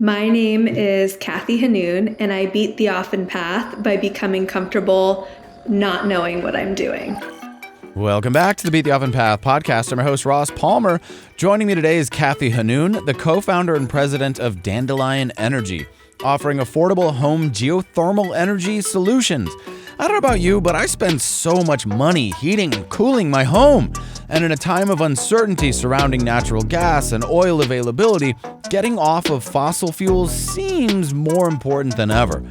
My name is Kathy Hannun, and I beat the often path by becoming comfortable not knowing what I'm doing. Welcome back to the Beat the Oven Path podcast. I'm your host, Ross Palmer. Joining me today is Kathy Hannun, the co-founder and president of Dandelion Energy, offering affordable home geothermal energy solutions. I don't know about you, but I spend so much money heating and cooling my home. And in a time of uncertainty surrounding natural gas and oil availability, getting off of fossil fuels seems more important than ever.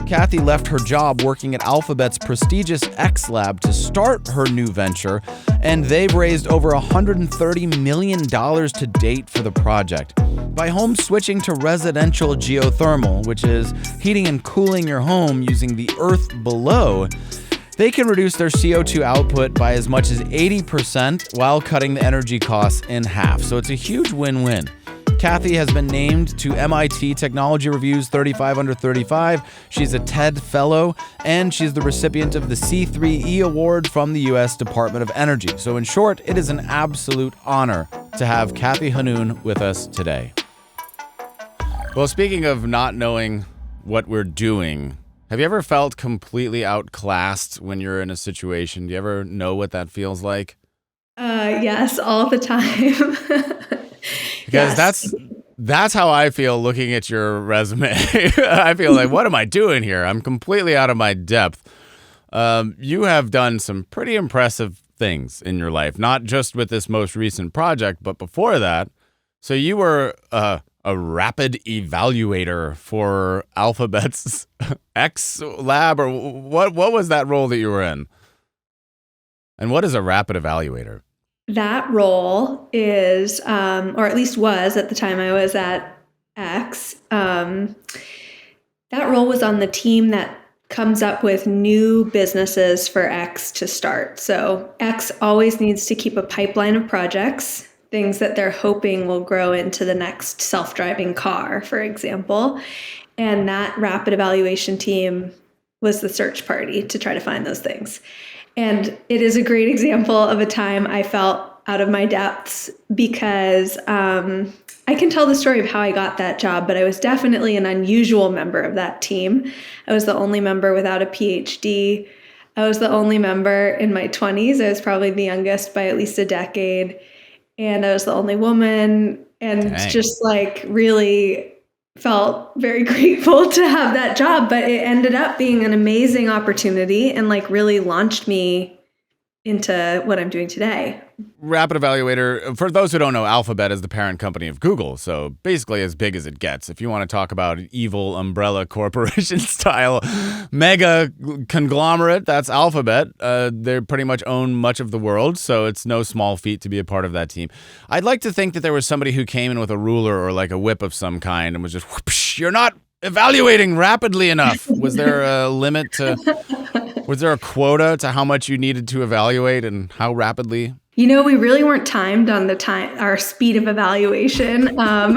Kathy left her job working at Alphabet's prestigious X Lab to start her new venture, and they've raised over $130 million to date for the project. By home switching to residential geothermal, which is heating and cooling your home using the earth below, they can reduce their CO2 output by as much as 80% while cutting the energy costs in half. So it's a huge win-win. Kathy has been named to MIT Technology Review's 35 Under 35. She's a TED Fellow, and she's the recipient of the C3E Award from the U.S. Department of Energy. So in short, it is an absolute honor to have Kathy Hannun with us today. Well, speaking of not knowing what we're doing, have you ever felt completely outclassed when you're in a situation? Do you ever know what that feels like? Yes, all the time. Because Yes. that's how I feel looking at your resume. I feel like, what am I doing here? I'm completely out of my depth. You have done some pretty impressive things in your life, not just with this most recent project, but before that. So you were a rapid evaluator for Alphabet's X Lab, or what was that role that you were in? And what is a rapid evaluator? That role is, or at least was at the time I was at X, that role was on the team that comes up with new businesses for X to start. So X always needs to keep a pipeline of projects, things that they're hoping will grow into the next self-driving car, for example. And that rapid evaluation team was the search party to try to find those things. And it is a great example of a time I felt out of my depths because I can tell the story of how I got that job, but I was definitely an unusual member of that team. I was the only member without a PhD. I was the only member in my 20s. I was probably the youngest by at least a decade. And I was the only woman, and Dang. just like really felt very grateful to have that job, but it ended up being an amazing opportunity and like really launched me into what I'm doing today. Rapid evaluator, for those who don't know, Alphabet is the parent company of Google, so basically as big as it gets. If you want to talk about evil umbrella corporation style mega conglomerate, that's Alphabet. They pretty much own much of the world, so it's no small feat to be a part of that team. I'd like to think that there was somebody who came in with a ruler or like a whip of some kind and was just, whoosh, you're not evaluating rapidly enough. Was there a limit to, was there a quota to how much you needed to evaluate and how rapidly? You know, we really weren't timed on our speed of evaluation. But,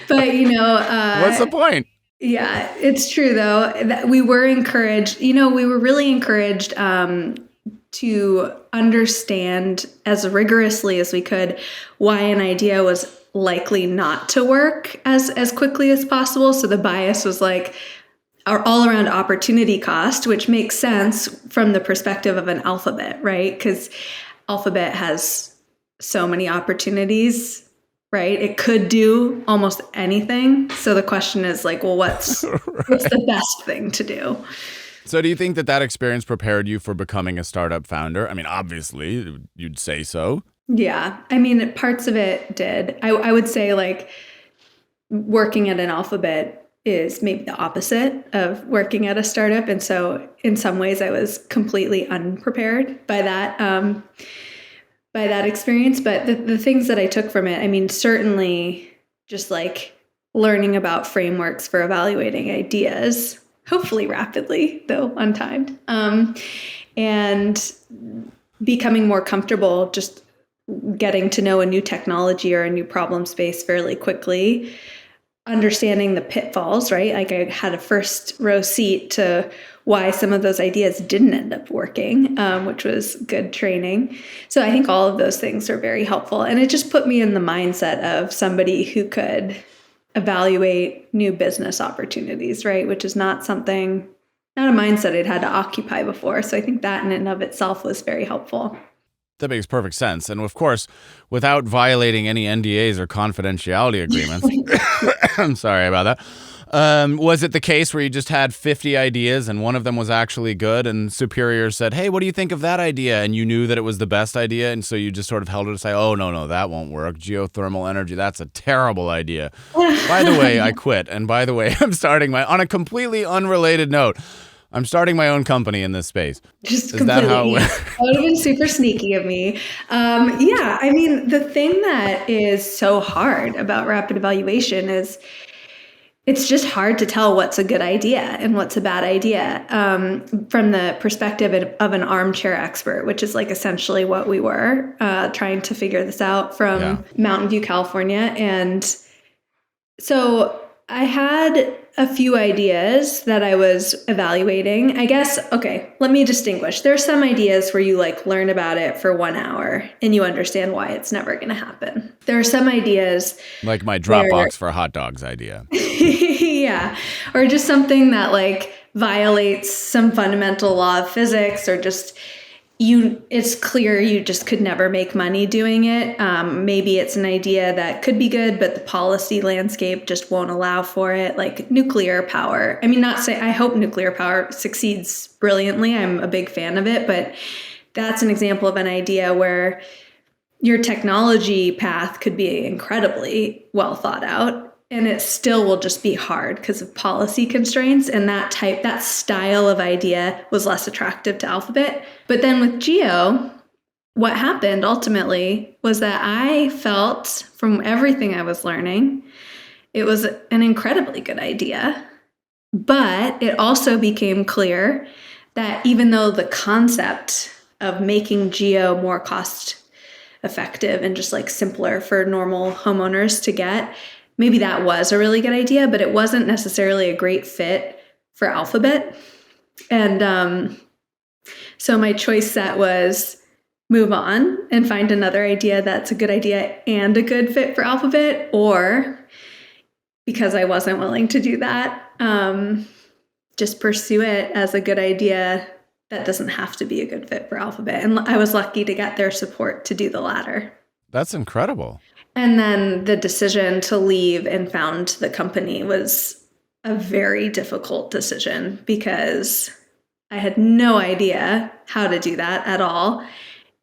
What's the point? Yeah, it's true, though, that we were encouraged. We were really encouraged to understand as rigorously as we could why an idea was likely not to work as quickly as possible. So the bias was like our all-around opportunity cost, which makes sense from the perspective of an Alphabet, right? Because Alphabet has so many opportunities, right? It could do almost anything. So the question is like, well, what's the best thing to do? So do you think that experience prepared you for becoming a startup founder? I mean, obviously, you'd say so. Yeah. I mean, parts of it did. I would say like working at an Alphabet is maybe the opposite of working at a startup. And so in some ways I was completely unprepared by that experience. But the things that I took from it, I mean, certainly just like learning about frameworks for evaluating ideas, hopefully rapidly, though untimed, and becoming more comfortable just getting to know a new technology or a new problem space fairly quickly, understanding the pitfalls, right? Like I had a first row seat to why some of those ideas didn't end up working, which was good training. So I think all of those things are very helpful. And it just put me in the mindset of somebody who could evaluate new business opportunities, right? Which is not a mindset I'd had to occupy before. So I think that in and of itself was very helpful. That makes perfect sense. And of course, without violating any NDAs or confidentiality agreements, I'm sorry about that. Was it the case where you just had 50 ideas and one of them was actually good and superiors said, hey, what do you think of that idea? And you knew that it was the best idea. And so you just sort of held it aside. Oh, no, that won't work. Geothermal energy, that's a terrible idea. By the way, I quit. And by the way, I'm starting on a completely unrelated note, I'm starting my own company in this space. Just Is completely. That how it went? That would have been super sneaky of me. Yeah, I mean, the thing that is so hard about rapid evaluation is it's just hard to tell what's a good idea and what's a bad idea from the perspective of an armchair expert, which is like essentially what we were trying to figure this out from Mountain View, California. And so I had a few ideas that I was evaluating. I guess, okay, let me distinguish. There's some ideas where you like learn about it for 1 hour and you understand why it's never going to happen. There are some ideas like my Dropbox for hot dogs idea. Yeah. Or just something that like violates some fundamental law of physics, or just it's clear you just could never make money doing it. Maybe it's an idea that could be good, but the policy landscape just won't allow for it, like nuclear power. I mean, I hope nuclear power succeeds brilliantly. I'm a big fan of it, but that's an example of an idea where your technology path could be incredibly well thought out, and it still will just be hard because of policy constraints. And that style of idea was less attractive to Alphabet. But then with Geo, what happened ultimately was that I felt from everything I was learning, it was an incredibly good idea. But it also became clear that even though the concept of making Geo more cost effective and just like simpler for normal homeowners to get, maybe that was a really good idea, but it wasn't necessarily a great fit for Alphabet. And so my choice set was move on and find another idea that's a good idea and a good fit for Alphabet, or because I wasn't willing to do that, just pursue it as a good idea that doesn't have to be a good fit for Alphabet. And I was lucky to get their support to do the latter. That's incredible. And then the decision to leave and found the company was a very difficult decision because I had no idea how to do that at all.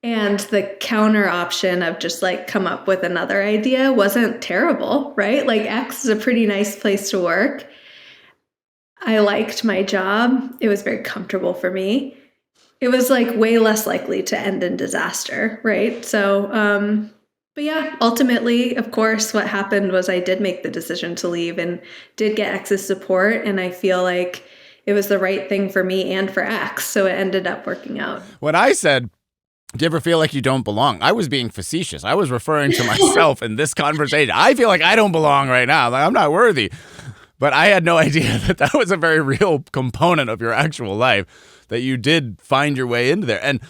And the counter option of just like come up with another idea wasn't terrible, right? Like X is a pretty nice place to work. I liked my job. It was very comfortable for me. It was like way less likely to end in disaster, right? So, but yeah, ultimately, of course, what happened was I did make the decision to leave and did get X's support. And I feel like it was the right thing for me and for X. So it ended up working out. When I said, do you ever feel like you don't belong? I was being facetious. I was referring to myself in this conversation. I feel like I don't belong right now. Like I'm not worthy. But I had no idea that that was a very real component of your actual life, that you did find your way into there. And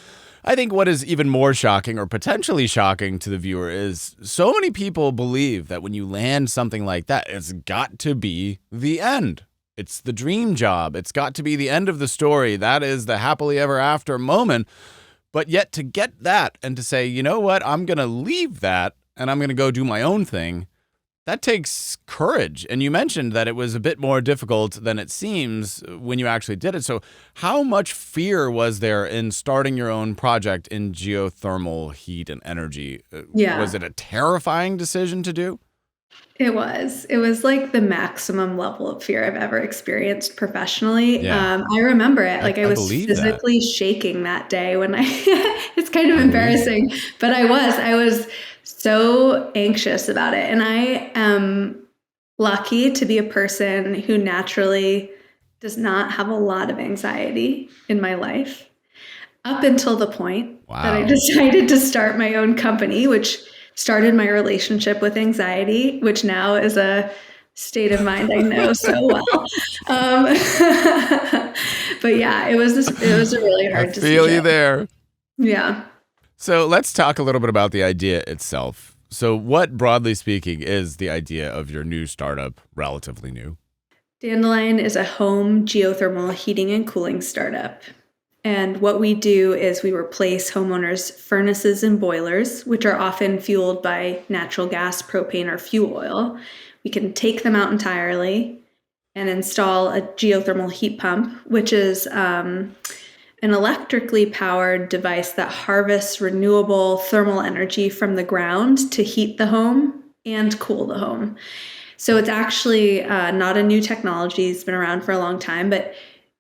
I think what is even more shocking or potentially shocking to the viewer is so many people believe that when you land something like that, it's got to be the end. It's the dream job. It's got to be the end of the story. That is the happily ever after moment. But yet to get that and to say, you know what, I'm going to leave that and I'm going to go do my own thing, that takes courage. And you mentioned that it was a bit more difficult than it seems when you actually did it. So how much fear was there in starting your own project in geothermal heat and energy? Yeah. Was it a terrifying decision to do? It was. It was like the maximum level of fear I've ever experienced professionally. Yeah. I remember it. Like I was physically shaking that day when it's kind of embarrassing, but I was so anxious about it. And I am lucky to be a person who naturally does not have a lot of anxiety in my life, up until the point that I decided to start my own company, which started my relationship with anxiety, which now is a state of mind I know so well. But yeah, it was a really hard decision. I feel you there. Yeah. So let's talk a little bit about the idea itself. So what, broadly speaking, is the idea of your new startup, relatively new? Dandelion is a home geothermal heating and cooling startup. And what we do is we replace homeowners' furnaces and boilers, which are often fueled by natural gas, propane, or fuel oil. We can take them out entirely and install a geothermal heat pump, which is an electrically powered device that harvests renewable thermal energy from the ground to heat the home and cool the home. So it's actually not a new technology. It's been around for a long time, but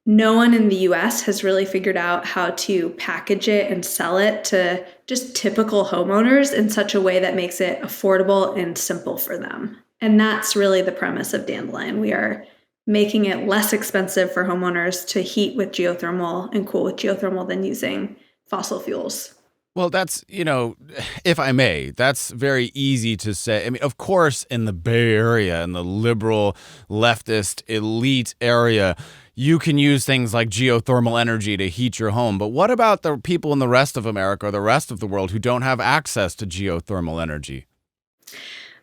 no one in the US has really figured out how to package it and sell it to just typical homeowners in such a way that makes it affordable and simple for them. And that's really the premise of Dandelion. We are making it less expensive for homeowners to heat with geothermal and cool with geothermal than using fossil fuels. Well, that's, if I may, that's very easy to say. I mean, of course, in the Bay Area, in the liberal, leftist, elite area, you can use things like geothermal energy to heat your home. But what about the people in the rest of America or the rest of the world who don't have access to geothermal energy?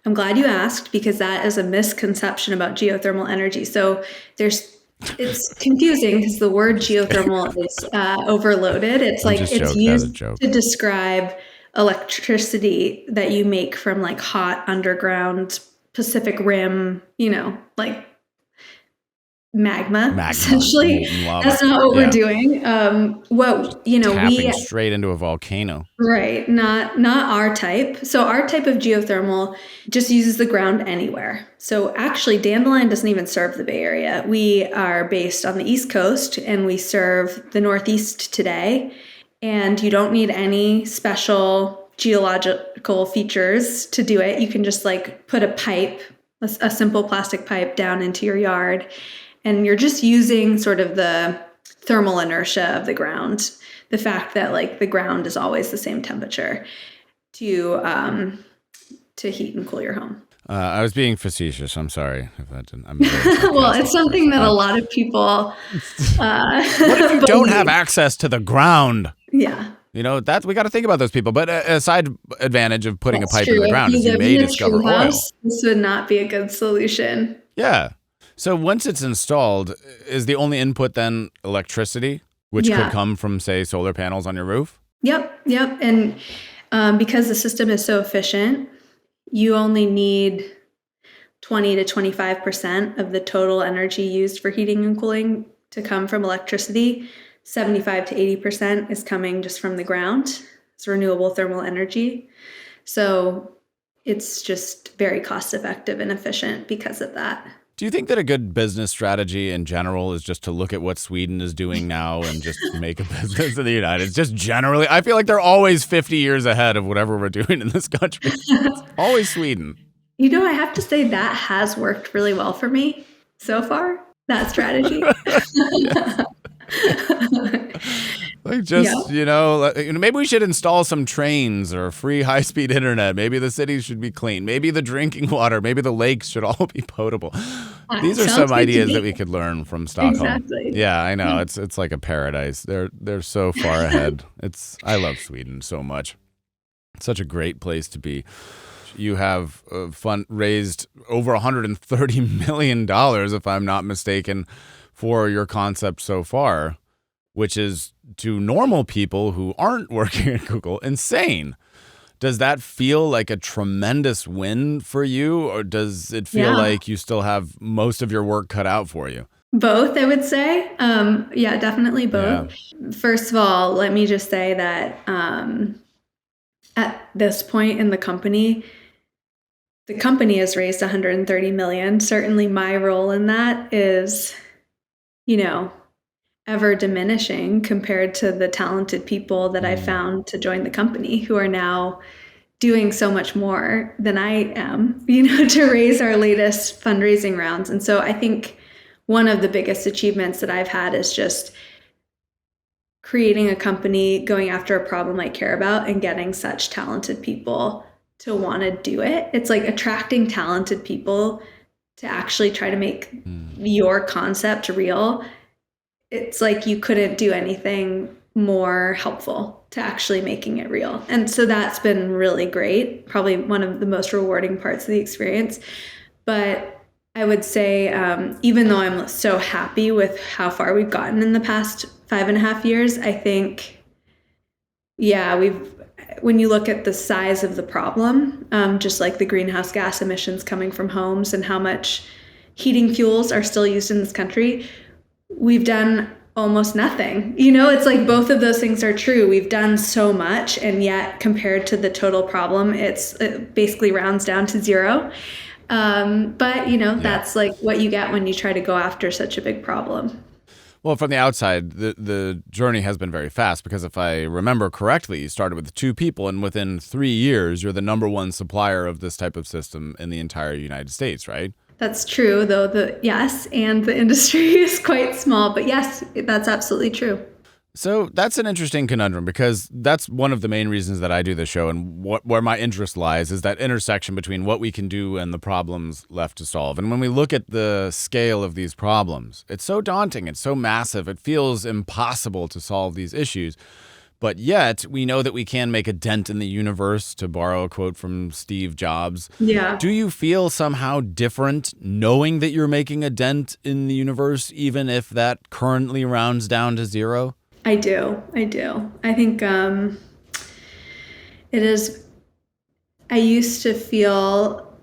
I'm glad you asked, because that is a misconception about geothermal energy. So it's confusing because the word geothermal is overloaded. It's I'm like just it's joking. That's a used joke. to describe electricity that you make from like hot underground Pacific Rim, like magma essentially. Molten lava. That's not what Yeah. we're doing. Tapping straight into a volcano. Right, not our type. So our type of geothermal just uses the ground anywhere. So actually Dandelion doesn't even serve the Bay Area. We are based on the East Coast and we serve the Northeast today. And you don't need any special geological features to do it. You can just like put a pipe, a simple plastic pipe down into your yard, and you're just using sort of the thermal inertia of the ground, the fact that like the ground is always the same temperature to heat and cool your home. I was being facetious. I'm sorry if that didn't. Well, it's something that a lot of people. What if you don't have access to the ground? Yeah. That we got to think about those people. But a side advantage of putting a pipe in the ground is you live may in a discover tree oil. house, this would not be a good solution. Yeah. So once it's installed, is the only input then electricity, which could come from, say, solar panels on your roof? Yep. And because the system is so efficient, you only need 20 to 25% of the total energy used for heating and cooling to come from electricity. 75 to 80% is coming just from the ground. It's renewable thermal energy. So it's just very cost effective and efficient because of that. Do you think that a good business strategy in general is just to look at what Sweden is doing now and just make a business in the United States? Just generally, I feel like they're always 50 years ahead of whatever we're doing in this country. It's always Sweden. I have to say that has worked really well for me so far, that strategy. Like just, maybe we should install some trains or free high-speed internet. Maybe the cities should be clean. Maybe the drinking water, maybe the lakes should all be potable. These are some ideas that we could learn from Stockholm. Exactly. Yeah, I know. It's like a paradise. They're so far ahead. I love Sweden so much. It's such a great place to be. You have raised over $130 million, if I'm not mistaken, for your concept so far, which is, to normal people who aren't working at Google, insane. Does that feel like a tremendous win for you, or does it feel like you still have most of your work cut out for you? Both, I would say. Definitely both. Yeah. First of all, let me just say that at this point in the company has raised $130 million. Certainly my role in that is, ever diminishing compared to the talented people that I found to join the company, who are now doing so much more than I am, to raise our latest fundraising rounds. And so I think one of the biggest achievements that I've had is just creating a company, going after a problem I care about, and getting such talented people to want to do it. It's like attracting talented people to actually try to make your concept real. It's like you couldn't do anything more helpful. to actually making it real. And so that's been really great, probably one of the most rewarding parts of the experience. But I would say, even though I'm so happy with how far we've gotten in the past 5.5 years, I think, yeah, when you look at the size of the problem, just like the greenhouse gas emissions coming from homes and how much heating fuels are still used in this country, we've done almost nothing. It's like both of those things are true. We've done so much, and yet compared to the total problem, it basically rounds down to zero. But that's like what you get when you try to go after such a big problem. Well, from the outside, the journey has been very fast because if I remember correctly, you started with 2 people, and within 3 years, you're the #1 supplier of this type of system in the entire United States, right? That's true, though. Yes, and the industry is quite small, but yes, that's absolutely true. So that's an interesting conundrum because that's one of the main reasons that I do this show, and where my interest lies is that intersection between what we can do and the problems left to solve. And when we look at the scale of these problems, it's so daunting, it's so massive, it feels impossible to solve these issues. But yet, we know that we can make a dent in the universe, to borrow a quote from Steve Jobs. Yeah. Do you feel somehow different knowing that you're making a dent in the universe, even if that currently rounds down to zero? I do. I think it is. I used to feel,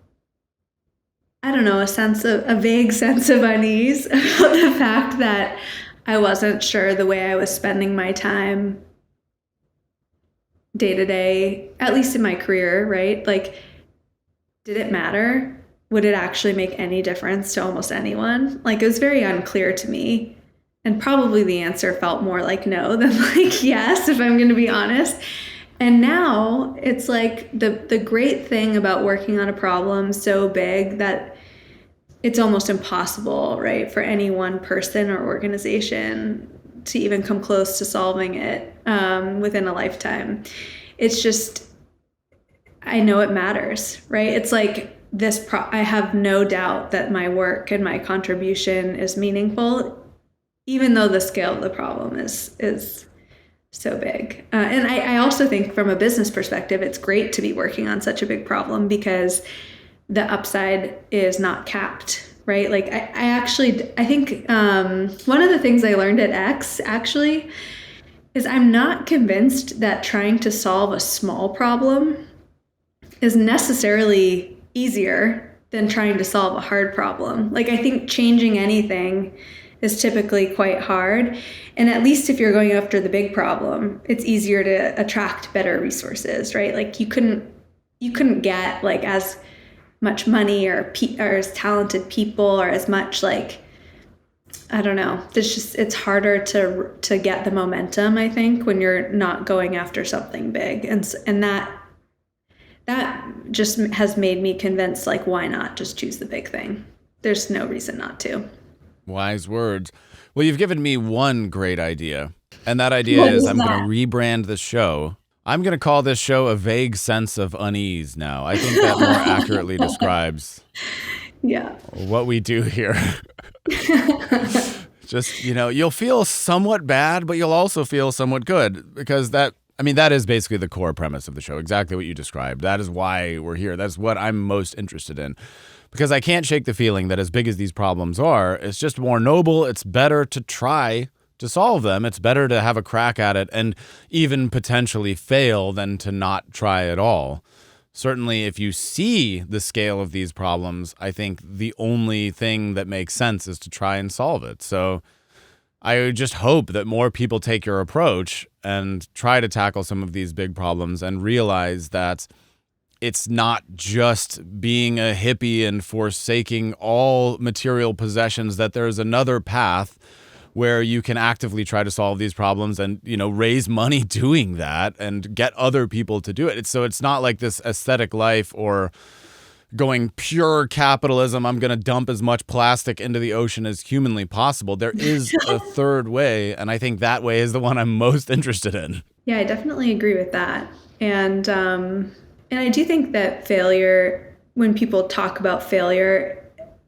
I don't know, a vague sense of unease about the fact that I wasn't sure the way I was spending my time day to day, at least in my career, right? Like, did it matter? Would it actually make any difference to almost anyone? Like, it was very unclear to me. And probably the answer felt more like no than like yes, if I'm going to be honest. And now it's like the great thing about working on a problem so big that it's almost impossible, right, for any one person or organization to even come close to solving it within a lifetime. It's just, I know it matters, right? It's like I have no doubt that my work and my contribution is meaningful, even though the scale of the problem is so big. And I also think from a business perspective, it's great to be working on such a big problem because the upside is not capped, right? Like I think one of the things I learned at X actually is I'm not convinced that trying to solve a small problem is necessarily easier than trying to solve a hard problem. Like, I think changing anything is typically quite hard. And at least if you're going after the big problem, it's easier to attract better resources, right? Like you couldn't get like as much money or as talented people or as much like, I don't know. It's harder to get the momentum, I think, when you're not going after something big. And that just has made me convinced, like, why not just choose the big thing? There's no reason not to. Wise words. Well, you've given me one great idea, and that idea is I'm going to rebrand the show. I'm going to call this show A Vague Sense of Unease now. I think that more accurately describes what we do here. Just, you'll feel somewhat bad, but you'll also feel somewhat good because that is basically the core premise of the show. Exactly what you described. That is why we're here. That's what I'm most interested in. Because I can't shake the feeling that as big as these problems are, it's just more noble. It's better to try to solve them. It's better to have a crack at it and even potentially fail than to not try at all. Certainly, if you see the scale of these problems, I think the only thing that makes sense is to try and solve it. So I just hope that more people take your approach and try to tackle some of these big problems and realize that it's not just being a hippie and forsaking all material possessions, that there's another path where you can actively try to solve these problems and, raise money doing that and get other people to do it. So it's not like this aesthetic life or going pure capitalism. I'm going to dump as much plastic into the ocean as humanly possible. There is a third way, and I think that way is the one I'm most interested in. Yeah, I definitely agree with that. And I do think that failure, when people talk about failure,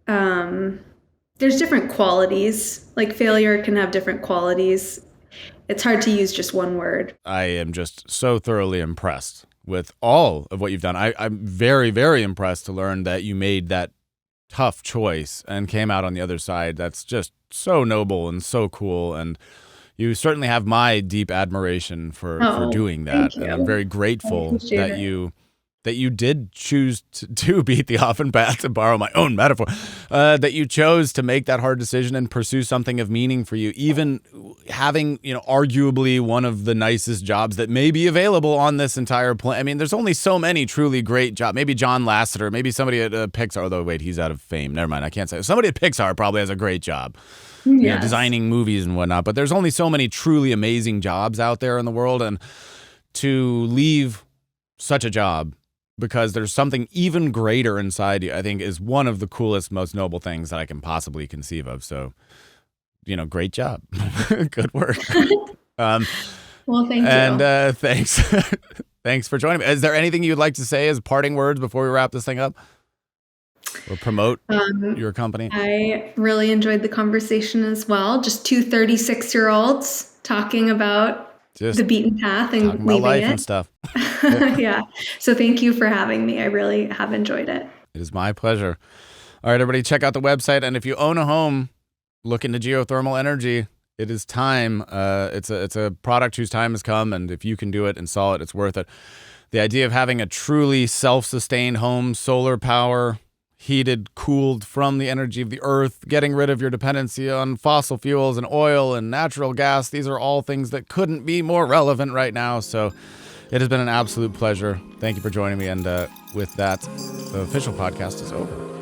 there's different qualities. Like, failure can have different qualities. it's hard to use just one word. I am just so thoroughly impressed with all of what you've done. I'm very, very impressed to learn that you made that tough choice and came out on the other side. That's just so noble and so cool. And you certainly have my deep admiration for doing that. Thank you. And I'm very grateful appreciate that it. you did choose to beat the oven path, to borrow my own metaphor, that you chose to make that hard decision and pursue something of meaning for you, even having, arguably one of the nicest jobs that may be available on this entire planet. I mean, there's only so many truly great jobs. Maybe John Lasseter, maybe somebody at Pixar, although wait, he's out of fame. Never mind, I can't say. Somebody at Pixar probably has a great job. Yes. Designing movies and whatnot, but there's only so many truly amazing jobs out there in the world, and to leave such a job because there's something even greater inside you, I think is one of the coolest, most noble things that I can possibly conceive of. So, great job. Good work. Well, thank you. And thanks. Thanks for joining me. Is there anything you'd like to say as parting words before we wrap this thing up? Or promote your company? I really enjoyed the conversation as well. Just two 36-year-olds talking about the beaten path and talking about leaving life it. and stuff. Yeah. So thank you for having me. I really have enjoyed it. It is my pleasure. All right, everybody, check out the website. And if you own a home, look into geothermal energy. It is time. It's a product whose time has come. And if you can do it, install it, it's worth it. The idea of having a truly self-sustained home, solar power, heated, cooled from the energy of the earth, getting rid of your dependency on fossil fuels and oil and natural gas. These are all things that couldn't be more relevant right now. So it has been an absolute pleasure. Thank you for joining me. And with that, the official podcast is over.